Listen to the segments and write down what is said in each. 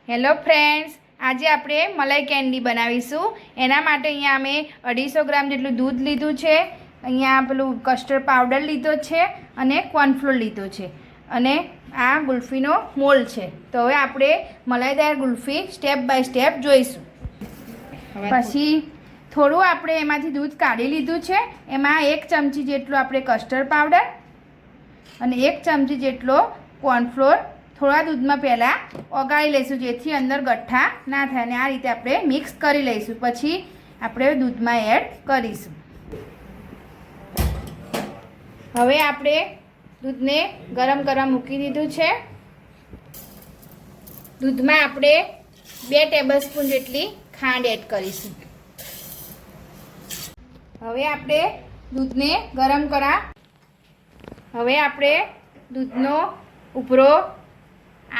Hello friends, આજે આપણે મલાઈ candy બનાવીશું। એના માટે અહીંયા અમે 250 ગ્રામ જેટલું દૂધ લીધું છે, અહીંયા પેલું કસ્ટર્ડ પાવડર લીધો છે અને કોર્નફ્લોર લીધો છે અને આ ગુલ્ફીનો મોલ્ડ છે। તો હવે આપણે મલાઈદાર ગુલ્ફી સ્ટેપ બાય સ્ટેપ જોઈશું। પછી થોડું આપણે એમાંથી દૂધ કાઢી લીધું છે, એમાં 1 ચમચી જેટલું આપણે કસ્ટર્ડ પાવડર અને 1 ચમચી જેટલો કોર્નફ્લોર થોડા દૂધમાં પહેલાં ઓગાળી લઈશું, જેથી અંદર ગઠ્ઠા ના થાય અને આ રીતે આપણે મિક્સ કરી લઈશું। પછી આપણે દૂધમાં એડ કરીશું। હવે આપણે દૂધને ગરમ કરવા મૂકી દીધું છે। દૂધમાં આપણે 2 ટેબલસ્પૂન જેટલી ખાંડ એડ કરીશું। હવે આપણે દૂધને ગરમ હવે આપણે દૂધનો ઉભરો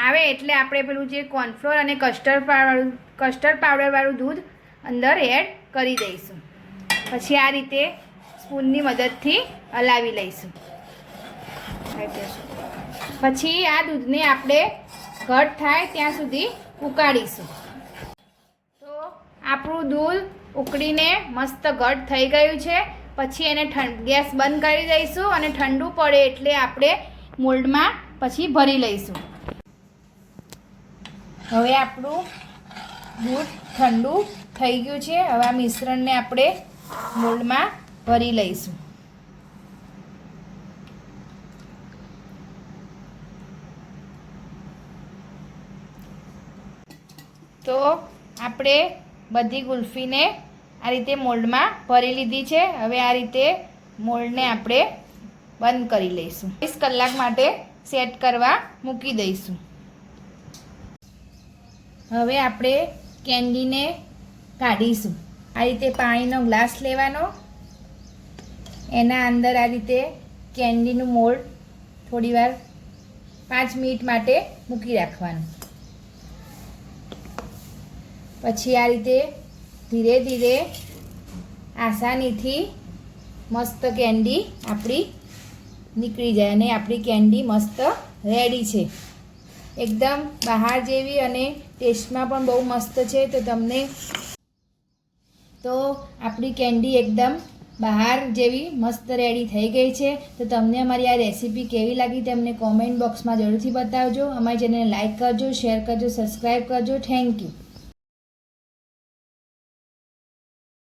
આવે એટલે આપણે પેલું જે કોર્નફ્લોર અને કસ્ટર્ડ પાવડરવાળું દૂધ અંદર એડ કરી દઈશું। પછી આ રીતે સ્પૂનની મદદથી હલાવી લઈશું। પછી આ દૂધને આપણે ઘટ થાય ત્યાં સુધી ઉકાળીશું। તો આપણું દૂધ ઉકળીને મસ્ત ઘટ થઈ ગયું છે। પછી એને ગેસ બંધ કરી દઈશું અને ઠંડુ પડે એટલે આપણે મોલ્ડમાં પછી ભરી લઈશું। હવે આપણું દૂધ ઠંડુ થઈ ગયું છે। હવે આ મિશ્રણને આપણે મોલ્ડમાં ભરી લઈશું। તો આપણે બધી ગુલ્ફીને આ રીતે મોલ્ડમાં ભરી લીધી છે। હવે આ રીતે મોલ્ડને આપણે બંધ કરી લઈશું। 20 કલાક માટે સેટ કરવા મૂકી દઈશું। હવે આપણે કેન્ડીને કાઢીશું। આ રીતે પાણીનો ગ્લાસ લેવાનો, એના અંદર આ રીતે કેન્ડીનું મોલ્ડ થોડીવાર 5 મિનિટ માટે મૂકી રાખવાનું। પછી આ રીતે ધીરે ધીરે આસાનીથી મસ્ત કેન્ડી આપણી નીકળી જાય અને આપણી કેન્ડી મસ્ત રેડી છે, એકદમ બહાર જેવી અને ટેસ્ટમાં પણ બહુ મસ્ત છે। તો આપણી કેન્ડી એકદમ બહાર જેવી મસ્ત રેડી થઈ ગઈ છે। તો તમને અમારી આ રેસીપી કેવી લાગી તમને કોમેન્ટ બોક્સમાં જરૂરથી બતાવજો। અમારી ચેનલને લાઈક કરજો, શેર કરજો, સબસ્ક્રાઈબ કરજો। Thank you.